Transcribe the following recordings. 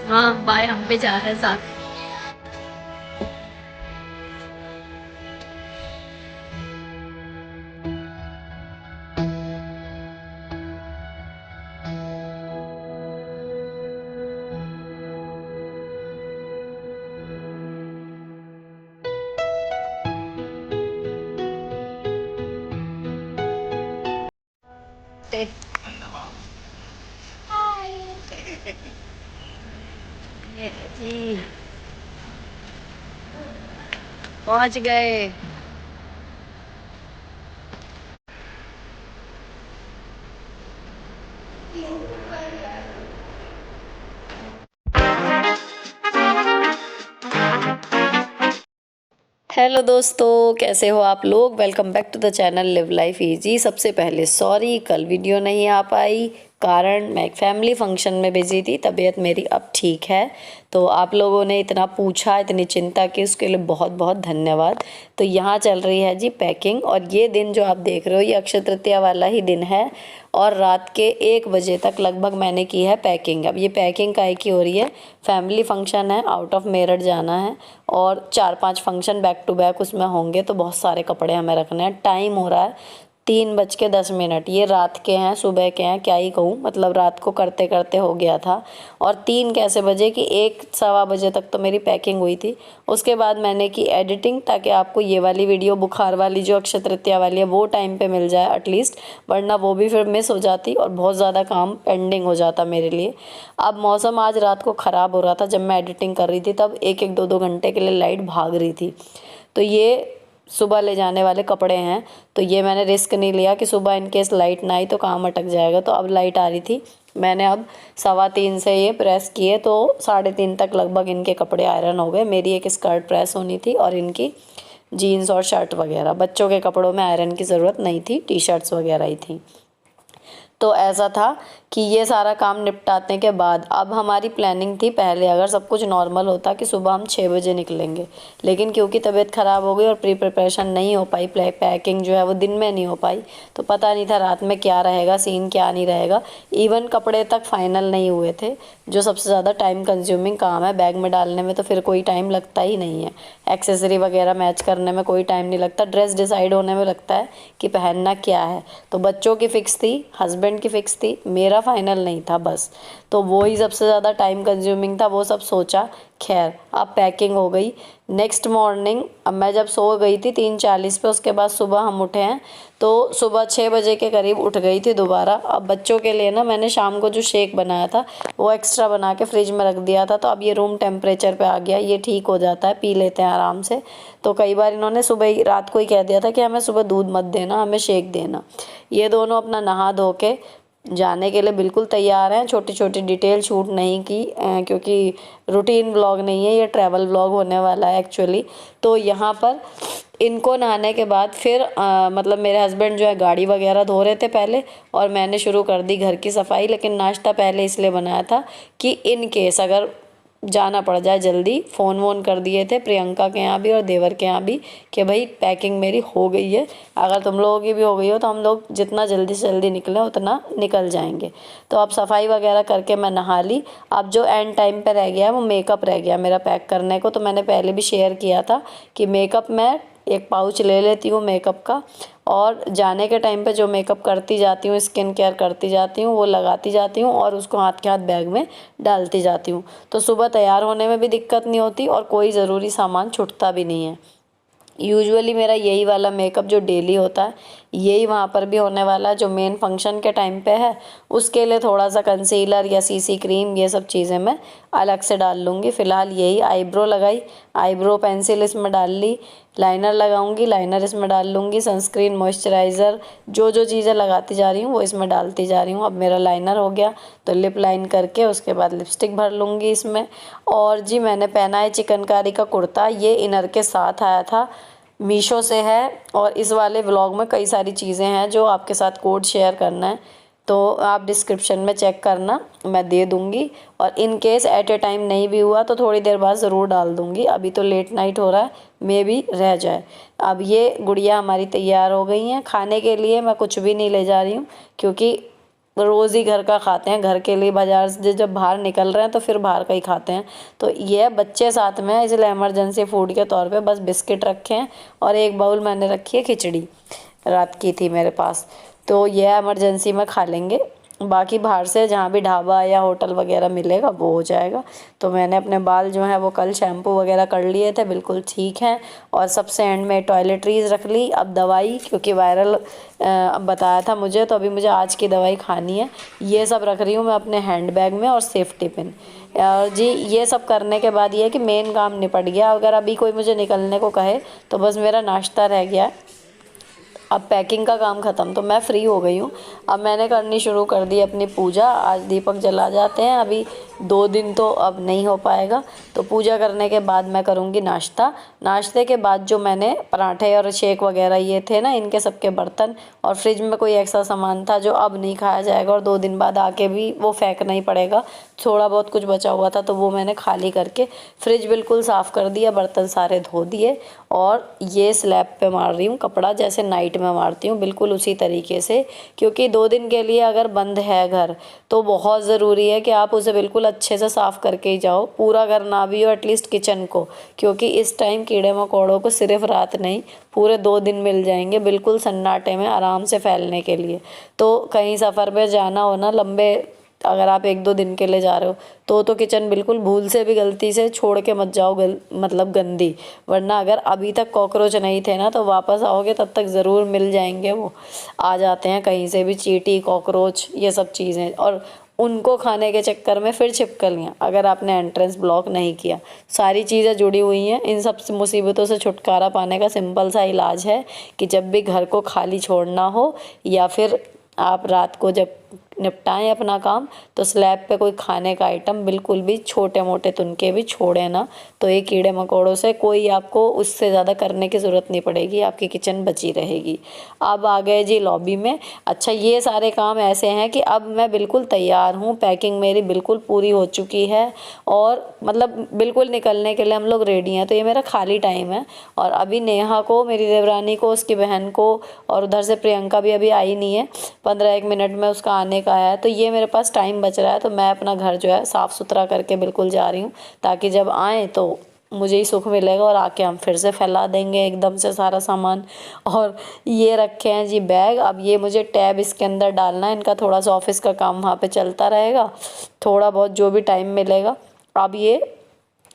हाँ बाय, हम भी जा रहे हैं साथ। ये जी पहुंच गए। हेलो दोस्तों, कैसे हो आप लोग। Welcome back to the channel live life easy. सबसे पहले सॉरी, कल वीडियो नहीं आ पाई, कारण मैं एक फैमिली फंक्शन में बिजी थी। तबीयत मेरी अब ठीक है। तो आप लोगों ने इतना पूछा, इतनी चिंता की, उसके लिए बहुत बहुत धन्यवाद। तो यहाँ चल रही है जी पैकिंग, और ये दिन जो आप देख रहे हो ये अक्षय तृतीया वाला ही दिन है। और रात के 1 बजे तक लगभग मैंने की है पैकिंग। अब ये पैकिंग काहे की हो रही है, फैमिली फंक्शन है, आउट ऑफ मेरठ जाना है, और 4-5 फंक्शन बैक टू बैक उसमें होंगे, तो बहुत सारे कपड़े हमें रखने हैं। टाइम हो रहा है 3:10। ये रात के हैं, सुबह के हैं, क्या ही कहूँ, मतलब रात को करते करते हो गया था। और 3 कैसे बजे कि 1-1:15 बजे तक तो मेरी पैकिंग हुई थी। उसके बाद मैंने की एडिटिंग, ताकि आपको ये वाली वीडियो बुखार वाली जो अक्षय तृतीया वाली है वो टाइम पे मिल जाए एटलीस्ट, वरना वो भी फिर मिस हो जाती और बहुत ज़्यादा काम पेंडिंग हो जाता मेरे लिए। अब मौसम आज रात को ख़राब हो रहा था, जब मैं एडिटिंग कर रही थी तब 1-1 2-2 घंटे के लिए लाइट भाग रही थी। तो ये सुबह ले जाने वाले कपड़े हैं, तो ये मैंने रिस्क नहीं लिया कि सुबह इन केस लाइट ना आई तो काम अटक जाएगा। तो अब लाइट आ रही थी, मैंने अब 3:15 से ये प्रेस किए, तो 3:30 तक लगभग इनके कपड़े आयरन हो गए। मेरी एक स्कर्ट प्रेस होनी थी और इनकी जीन्स और शर्ट वगैरह। बच्चों के कपड़ों में आयरन की ज़रूरत नहीं थी, टी शर्ट्स वगैरह ही थी। तो ऐसा था कि ये सारा काम निपटाने के बाद अब हमारी प्लानिंग थी, पहले अगर सब कुछ नॉर्मल होता कि सुबह हम 6 बजे निकलेंगे, लेकिन क्योंकि तबीयत ख़राब हो गई और प्री प्रिपरेशन नहीं हो पाई, पैकिंग जो है वो दिन में नहीं हो पाई, तो पता नहीं था रात में क्या रहेगा सीन, क्या नहीं रहेगा। इवन कपड़े तक फाइनल नहीं हुए थे, जो सबसे ज़्यादा टाइम कंज्यूमिंग काम है। बैग में डालने में तो फिर कोई टाइम लगता ही नहीं है, एक्सेसरी वगैरह मैच करने में कोई टाइम नहीं लगता, ड्रेस डिसाइड होने में लगता है कि पहनना क्या है। तो बच्चों की फ़िक्स थी, हस्बैंड की फ़िक्स थी, मेरा फाइनल नहीं था बस। तो वो ही सबसे ज़्यादा टाइम कंज्यूमिंग था, वो सब सोचा। खैर अब पैकिंग हो गई। नेक्स्ट मॉर्निंग अब मैं जब सो गई थी 3:40 पे, उसके बाद सुबह हम उठे हैं, तो सुबह 6 बजे के करीब उठ गई थी दोबारा। अब बच्चों के लिए ना मैंने शाम को जो शेक बनाया था वो एक्स्ट्रा बना के फ्रिज में रख दिया था, तो अब ये रूम टेम्परेचर पे आ गया, ये ठीक हो जाता है, पी लेते हैं आराम से। तो कई बार इन्होंने सुबह ही, रात को ही कह दिया था कि हमें सुबह दूध मत देना, हमें शेक देना। ये दोनों अपना नहा धो के जाने के लिए बिल्कुल तैयार हैं। छोटी छोटी डिटेल शूट नहीं की, क्योंकि रूटीन व्लॉग नहीं है, ये ट्रैवल व्लॉग होने वाला है एक्चुअली। तो यहाँ पर इनको नहाने के बाद फिर मतलब मेरे हस्बैंड जो है गाड़ी वगैरह धो रहे थे पहले, और मैंने शुरू कर दी घर की सफाई। लेकिन नाश्ता पहले इसलिए बनाया था कि इन केस अगर जाना पड़ जाए जल्दी, फ़ोन वोन कर दिए थे प्रियंका के यहाँ भी और देवर के यहाँ भी कि भाई पैकिंग मेरी हो गई है, अगर तुम लोगों की भी हो गई हो तो हम लोग जितना जल्दी से जल्दी निकलें उतना निकल जाएंगे। तो अब सफाई वगैरह करके मैं नहा ली। अब जो एंड टाइम पे रह गया वो मेकअप रह गया मेरा पैक करने को। तो मैंने पहले भी शेयर किया था कि मेकअप मैं एक पाउच ले लेती हूँ मेकअप का, और जाने के टाइम पे जो मेकअप करती जाती हूँ, स्किन केयर करती जाती हूँ, वो लगाती जाती हूँ और उसको हाथ के हाथ बैग में डालती जाती हूँ। तो सुबह तैयार होने में भी दिक्कत नहीं होती और कोई ज़रूरी सामान छूटता भी नहीं है। यूजुअली मेरा यही वाला मेकअप जो डेली होता है यही वहाँ पर भी होने वाला है, जो मेन फंक्शन के टाइम पे है। उसके लिए थोड़ा सा कंसीलर या सीसी क्रीम ये सब चीज़ें मैं अलग से डाल लूँगी। फ़िलहाल यही आईब्रो लगाई, आईब्रो पेंसिल इसमें डाल ली, लाइनर लगाऊंगी, लाइनर इसमें डाल लूँगी, सनस्क्रीन, मॉइस्चराइज़र, जो जो चीज़ें लगाती जा रही हूँ वो इसमें डालती जा रही हूँ। अब मेरा लाइनर हो गया तो लिप लाइन करके उसके बाद लिपस्टिक भर लूँगी इसमें। और जी मैंने पहना है चिकनकारी का कुर्ता, ये इनर के साथ आया था, मीशो से है। और इस वाले व्लॉग में कई सारी चीज़ें हैं जो आपके साथ कोड शेयर करना है, तो आप डिस्क्रिप्शन में चेक करना, मैं दे दूँगी। और in case at A time नहीं भी हुआ तो थोड़ी देर बाद ज़रूर डाल दूँगी, अभी तो लेट नाइट हो रहा है, मे भी रह जाए। अब ये गुड़िया हमारी तैयार हो गई हैं। खाने के लिए मैं कुछ भी नहीं ले जा रही हूँ, क्योंकि रोज़ ही घर का खाते हैं, घर के लिए बाज़ार से जब बाहर निकल रहे हैं तो फिर बाहर का ही खाते हैं। तो ये बच्चे साथ में हैं, इसलिए इमरजेंसी फूड के तौर पे बस बिस्किट रखे हैं और एक बाउल मैंने रखी है खिचड़ी, रात की थी मेरे पास, तो ये इमरजेंसी में खा लेंगे। बाकी बाहर से जहाँ भी ढाबा या होटल वगैरह मिलेगा वो हो जाएगा। तो मैंने अपने बाल जो हैं वो कल शैम्पू वगैरह कर लिए थे, बिल्कुल ठीक हैं। और सबसे एंड में टॉयलेटरीज़ रख ली। अब दवाई, क्योंकि वायरल बताया था मुझे, तो अभी मुझे आज की दवाई खानी है। ये सब रख रही हूँ मैं अपने हैंड बैग में, और सेफ्टी पिन। और जी ये सब करने के बाद ये है कि मेन काम निपट गया। अगर अभी कोई मुझे निकलने को कहे तो बस मेरा नाश्ता रह गया है। अब पैकिंग का काम ख़त्म, तो मैं फ़्री हो गई हूँ। अब मैंने करनी शुरू कर दी अपनी पूजा। आज दीपक जला जाते हैं, अभी 2 दिन तो अब नहीं हो पाएगा। तो पूजा करने के बाद मैं करूँगी नाश्ता। नाश्ते के बाद जो मैंने पराठे और शेक वगैरह ये थे ना, इनके सबके बर्तन, और फ्रिज में कोई एक्स्ट्रा सामान था जो अब नहीं खाया जाएगा और 2 दिन बाद आके भी वो फेंकना ही पड़ेगा। थोड़ा बहुत कुछ बचा हुआ था तो वो मैंने खाली करके फ्रिज बिल्कुल साफ़ कर दिया, बर्तन सारे धो दिए। और ये स्लैब पे मार रही हूँ कपड़ा, जैसे नाइट में मारती हूँ, बिल्कुल उसी तरीके से। क्योंकि 2 दिन के लिए अगर बंद है घर तो बहुत ज़रूरी है कि आप उसे बिल्कुल अच्छे से साफ़ करके ही जाओ। पूरा घर ना भी हो, एटलीस्ट किचन को, क्योंकि इस टाइम कीड़े मकोड़ों को सिर्फ रात नहीं, पूरे 2 दिन मिल जाएंगे बिल्कुल सन्नाटे में आराम से फैलने के लिए। तो कहीं सफ़र पे जाना हो ना लंबे, अगर आप 1-2 दिन के लिए जा रहे हो तो किचन बिल्कुल भूल से भी गलती से छोड़ के मत जाओ, मतलब गंदी। वरना अगर अभी तक कॉकरोच नहीं थे ना, तो वापस आओगे तब तक ज़रूर मिल जाएंगे। वो आ जाते हैं कहीं से भी, चींटी, कॉकरोच, ये सब चीज़ें, और उनको खाने के चक्कर में फिर छिपकलियाँ, अगर आपने एंट्रेंस ब्लॉक नहीं किया। सारी चीज़ें जुड़ी हुई हैं। इन सब मुसीबतों से छुटकारा पाने का सिंपल सा इलाज है कि जब भी घर को खाली छोड़ना हो, या फिर आप रात को जब निपटाएं अपना काम, तो स्लैब पे कोई खाने का आइटम बिल्कुल भी, छोटे मोटे तुनके भी छोड़े ना। तो ये कीड़े मकोड़ों से कोई आपको उससे ज़्यादा करने की ज़रूरत नहीं पड़ेगी, आपकी किचन बची रहेगी। अब आ गए जी लॉबी में। अच्छा, ये सारे काम ऐसे हैं कि अब मैं बिल्कुल तैयार हूँ, पैकिंग मेरी बिल्कुल पूरी हो चुकी है, और मतलब बिल्कुल निकलने के लिए हम लोग रेडी हैं। तो ये मेरा खाली टाइम है। और अभी नेहा को, मेरी देवरानी को, उसकी बहन को, और उधर से प्रियंका भी अभी आई नहीं है, 15-1 मिनट में उसका आने का है। तो ये मेरे पास टाइम बच रहा है, तो मैं अपना घर जो है साफ़ सुथरा करके बिल्कुल जा रही हूँ, ताकि जब आएँ तो मुझे ही सुख मिलेगा, और आके हम फिर से फैला देंगे एकदम से सारा सामान। और ये रखे हैं जी बैग। अब ये मुझे टैब इसके अंदर डालना है, इनका थोड़ा सा ऑफिस का काम वहाँ पे चलता रहेगा, थोड़ा बहुत जो भी टाइम मिलेगा। अब ये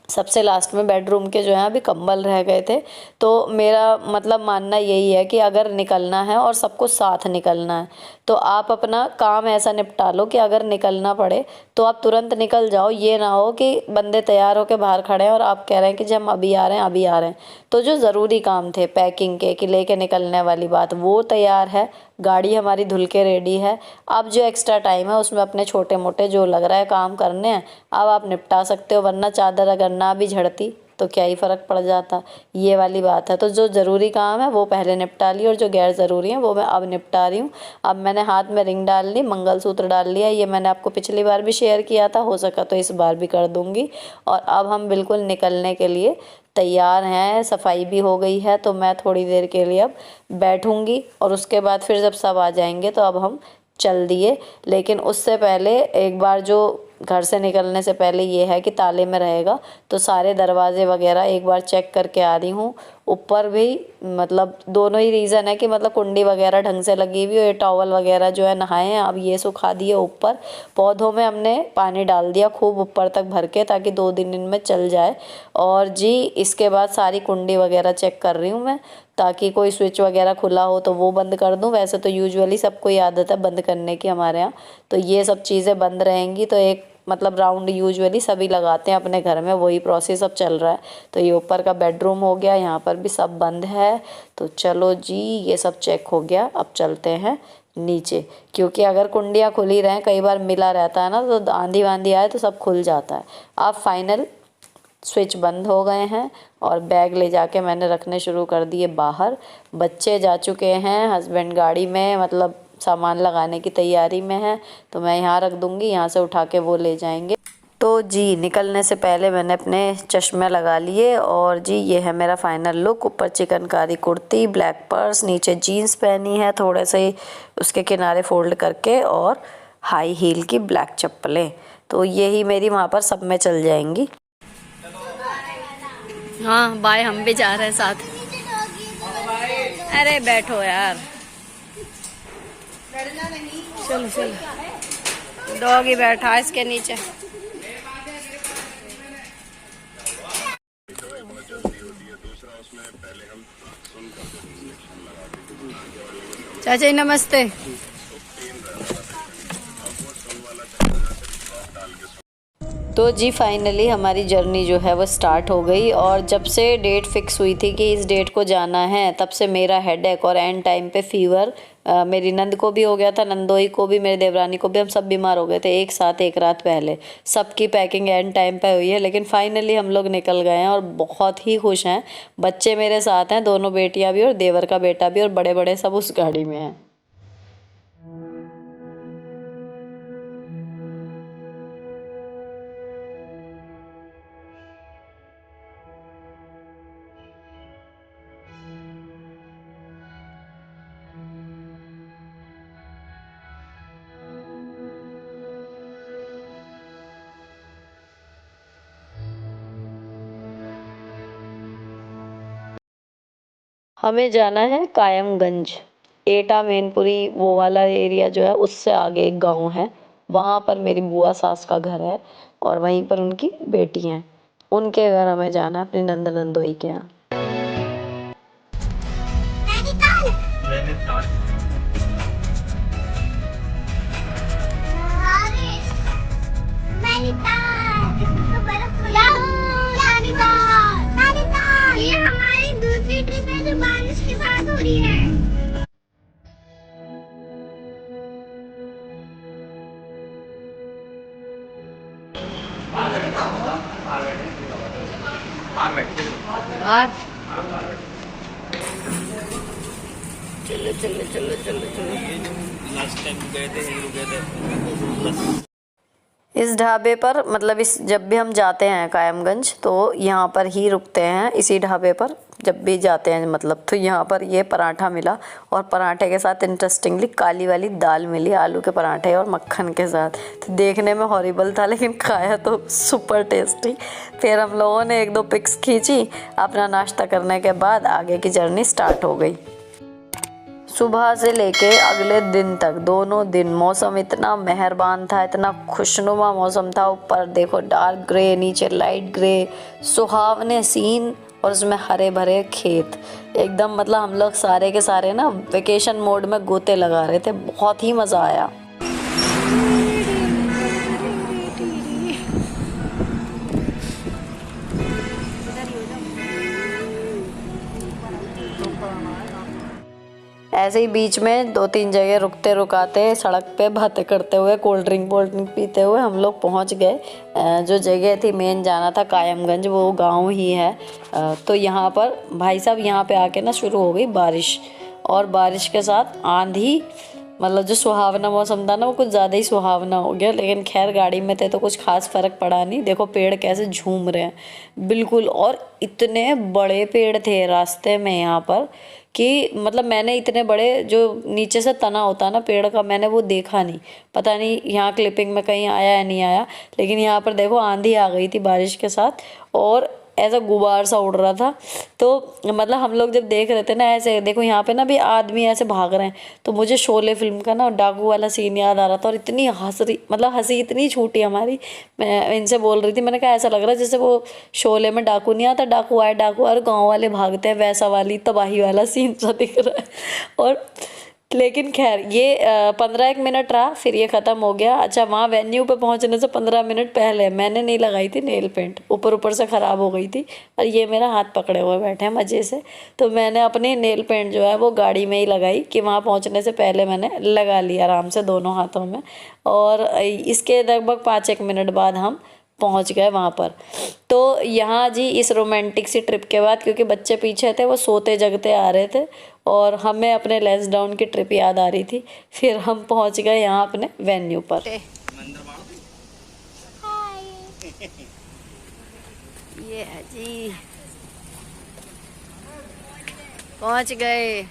सबसे लास्ट में बेडरूम के जो हैं अभी कंबल रह गए थे। तो मेरा मतलब मानना यही है कि अगर निकलना है और सबको साथ निकलना है, तो आप अपना काम ऐसा निपटा लो कि अगर निकलना पड़े तो आप तुरंत निकल जाओ। ये ना हो कि बंदे तैयार होकर बाहर खड़े हैं और आप कह रहे हैं कि जी हम अभी आ रहे हैं, अभी आ रहे हैं। तो जो ज़रूरी काम थे पैकिंग के, कि लेके निकलने वाली बात, वो तैयार है, गाड़ी हमारी धुल के रेडी है। अब जो एक्स्ट्रा टाइम है उसमें अपने छोटे मोटे जो लग रहा है काम करने हैं, अब आप निपटा सकते हो। वरना चादर अगर ना भी झड़ती तो क्या ही फ़र्क पड़ जाता, ये वाली बात है। तो जो ज़रूरी काम है वो पहले निपटा ली, और जो गैर ज़रूरी है वो मैं अब निपटा रही हूँ। अब मैंने हाथ में रिंग डाल ली, मंगलसूत्र डाल लिया, ये मैंने आपको पिछली बार भी शेयर किया था, हो सका तो इस बार भी कर दूँगी। और अब हम बिल्कुल निकलने के लिए तैयार हैं। सफाई भी हो गई है, तो मैं थोड़ी देर के लिए अब बैठूँगी, और उसके बाद फिर जब सब आ जाएंगे तो अब हम चल दिए। लेकिन उससे पहले एक बार, जो घर से निकलने से पहले ये है कि ताले में रहेगा, तो सारे दरवाजे वगैरह एक बार चेक करके आ रही हूँ। ऊपर भी मतलब दोनों ही रीज़न है कि मतलब कुंडी वगैरह ढंग से लगी हुई हो, ये टॉवल वगैरह जो है नहाए हैं, अब ये सुखा दिए ऊपर। पौधों में हमने पानी डाल दिया खूब ऊपर तक भर के, ताकि 2 दिन इनमें चल जाए। और जी इसके बाद सारी कुंडी वगैरह चेक कर रही हूँ मैं, ताकि कोई स्विच वगैरह खुला हो तो वो बंद कर दूं। वैसे तो यूजुअली सबको ही आदत है बंद करने की हमारे यहाँ, तो ये सब चीज़ें बंद रहेंगी। तो एक मतलब राउंड यूजुअली सभी लगाते हैं अपने घर में, वही प्रोसेस अब चल रहा है। तो ये ऊपर का बेडरूम हो गया, यहाँ पर भी सब बंद है। तो चलो जी ये सब चेक हो गया, अब चलते हैं नीचे। क्योंकि अगर कुंडियाँ खुली रहें, कई बार मिला रहता है ना, तो आंधी वांधी आए तो सब खुल जाता है। अब फाइनल स्विच बंद हो गए हैं, और बैग ले जाके मैंने रखने शुरू कर दिए बाहर। बच्चे जा चुके हैं, हस्बैंड गाड़ी में मतलब सामान लगाने की तैयारी में है, तो मैं यहाँ रख दूँगी, यहाँ से उठा के वो ले जाएंगे। तो जी निकलने से पहले मैंने अपने चश्मे लगा लिए, और जी ये है मेरा फाइनल लुक। ऊपर चिकनकारी कुर्ती, ब्लैक पर्स, नीचे जीन्स पहनी है थोड़े से उसके किनारे फोल्ड करके, और हाई हील की ब्लैक चप्पलें। तो यही मेरी वहाँ पर सब में चल जाएंगी। हाँ बाय, हम भी जा रहे हैं साथ। अरे बैठो यार, चलो चलो, डॉगी बैठा है इसके नीचे। चाचा जी नमस्ते। तो जी फाइनली हमारी जर्नी जो है वो स्टार्ट हो गई, और जब से डेट फिक्स हुई थी कि इस डेट को जाना है, तब से मेरा हेडेक और एंड टाइम पे फीवर मेरी नंद को भी हो गया था, नंदोई को भी, मेरी देवरानी को भी, हम सब बीमार हो गए थे एक साथ एक रात पहले। सबकी पैकिंग एंड टाइम पे हुई है, लेकिन फाइनली हम लोग निकल गए हैं और बहुत ही खुश हैं। बच्चे मेरे साथ हैं, दोनों बेटियाँ भी और देवर का बेटा भी, और बड़े बड़े सब उस गाड़ी में हैं। हमें जाना है कायमगंज, एटा मैनपुरी वो वाला एरिया जो है, उससे आगे एक गांव है, वहाँ पर मेरी बुआ सास का घर है और वहीं पर उनकी बेटी हैं, उनके घर हमें जाना है, अपनी नंद नंदोई के यहाँ। ये हमारी दूसरी ट्रिप है जो बारिश के साथ हो रही है। चलो चलो चलो चलो चलो। लास्ट टाइम गए थे, रुके थे। इस ढाबे पर, मतलब इस जब भी हम जाते हैं कायमगंज तो यहाँ पर ही रुकते हैं, इसी ढाबे पर जब भी जाते हैं, मतलब तो यहाँ पर ये पराठा मिला, और पराठे के साथ इंटरेस्टिंगली काली वाली दाल मिली, आलू के पराठे और मक्खन के साथ। तो देखने में हॉरिबल था, लेकिन खाया तो सुपर टेस्टी। फिर हम लोगों ने एक दो पिक्स खींची, अपना नाश्ता करने के बाद आगे की जर्नी स्टार्ट हो गई। सुबह से लेके अगले दिन तक दोनों दिन मौसम इतना मेहरबान था, इतना खुशनुमा मौसम था। ऊपर देखो डार्क ग्रे, नीचे लाइट ग्रे, सुहावने सीन, और उसमें हरे भरे खेत एकदम, मतलब हम लोग सारे के सारे ना वेकेशन मोड में गोते लगा रहे थे, बहुत ही मज़ा आया। ऐसे ही बीच में दो तीन जगह रुकते रुकाते सड़क पे बातें करते हुए, कोल्ड ड्रिंक पीते हुए हम लोग पहुंच गए। जो जगह थी मेन जाना था कायमगंज, वो गांव ही है। तो यहाँ पर भाई साहब, यहाँ पे आके ना शुरू हो गई बारिश, और बारिश के साथ आंधी, मतलब जो सुहावना मौसम था ना वो कुछ ज़्यादा ही सुहावना हो गया। लेकिन खैर गाड़ी में थे तो कुछ खास फ़र्क पड़ा नहीं। देखो पेड़ कैसे झूम रहे हैं बिल्कुल, और इतने बड़े पेड़ थे रास्ते में यहाँ पर कि मतलब मैंने इतने बड़े, जो नीचे से तना होता है ना पेड़ का, मैंने वो देखा नहीं। पता नहीं यहाँ क्लिपिंग में कहीं आया या नहीं आया, लेकिन यहाँ पर देखो आंधी आ गई थी बारिश के साथ, और ऐसा गुबार सा उड़ रहा था। तो मतलब हम लोग जब देख रहे थे ना, ऐसे देखो यहाँ पे ना भी आदमी ऐसे भाग रहे हैं, तो मुझे शोले फिल्म का ना डाकू वाला सीन याद आ रहा था, और इतनी हंसी इतनी छूटी हमारी। मैं इनसे बोल रही थी, मैंने कहा ऐसा लग रहा है जैसे वो शोले में डाकू नहीं आता, डाकू आए डाकू और गाँव वाले भागते हैं, वैसा वाली तबाही वाला सीन सा दिख रहा है। और लेकिन खैर ये 15 मिनट रहा, फिर ये ख़त्म हो गया। अच्छा, वहाँ वेन्यू पे पहुँचने से 15 मिनट पहले मैंने नहीं लगाई थी नेल पेंट, ऊपर से ख़राब हो गई थी, और ये मेरा हाथ पकड़े हुए बैठे हैं मज़े से। तो मैंने अपनी नेल पेंट जो है वो गाड़ी में ही लगाई, कि वहाँ पहुँचने से पहले मैंने लगा लिया आराम से दोनों हाथों में। और इसके लगभग 5-1 मिनट बाद हम पहुंच गए वहाँ पर। तो यहाँ जी इस रोमांटिक सी ट्रिप के बाद, क्योंकि बच्चे पीछे थे वो सोते जगते आ रहे थे, और हमें अपने लेस डाउन की ट्रिप याद आ रही थी, फिर हम पहुंच गए यहाँ अपने वेन्यू पर। ये है जी, पहुंच गए।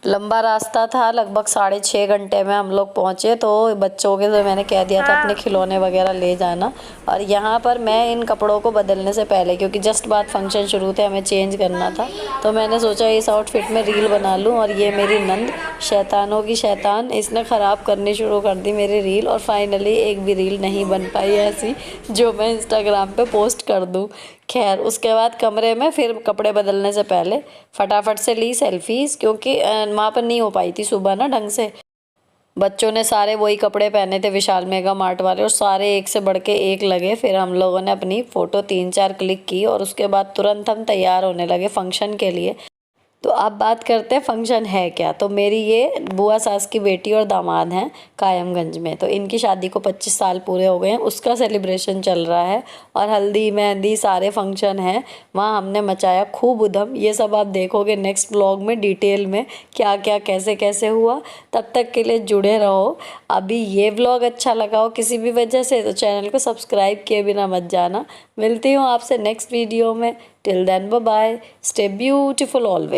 लंबा रास्ता था, लगभग 6.5 घंटे में हम लोग पहुँचे। तो बच्चों के तो मैंने कह दिया था अपने खिलौने वगैरह ले जाना। और यहाँ पर मैं इन कपड़ों को बदलने से पहले, क्योंकि जस्ट बाद फंक्शन शुरू थे, हमें चेंज करना था, तो मैंने सोचा इस आउटफिट में रील बना लूँ। और ये मेरी नंद, शैतानों की शैतान, इसने ख़राब करनी शुरू कर दी मेरी रील। और फाइनली एक भी रील नहीं बन पाई ऐसी जो मैं इंस्टाग्राम पे पोस्ट कर दूँ। खैर, उसके बाद कमरे में फिर कपड़े बदलने से पहले फटाफट से ली सेल्फीज़, क्योंकि वहाँ पर नहीं हो पाई थी सुबह ना ढंग से। बच्चों ने सारे वही कपड़े पहने थे विशाल मेगा मार्ट वाले, और सारे एक से बढ़ के एक लगे। फिर हम लोगों ने अपनी फ़ोटो 3-4 क्लिक की और उसके बाद तुरंत हम तैयार होने लगे फ़ंक्शन के लिए। तो अब बात करते हैं फंक्शन है क्या। तो मेरी ये बुआ सास की बेटी और दामाद हैं कायमगंज में। तो इनकी शादी को 25 साल पूरे हो गए हैं, उसका सेलिब्रेशन चल रहा है। और हल्दी मेहंदी सारे फंक्शन हैं, वहाँ हमने मचाया खूब उधम। ये सब आप देखोगे नेक्स्ट ब्लॉग में डिटेल में, क्या क्या कैसे कैसे हुआ। तब तक के लिए जुड़े रहो। अभी ये ब्लॉग अच्छा लगा हो किसी भी वजह से तो चैनल को सब्सक्राइब किए बिना मत जाना। मिलती हूँ आपसे नेक्स्ट वीडियो में। Till then bye bye, stay beautiful always.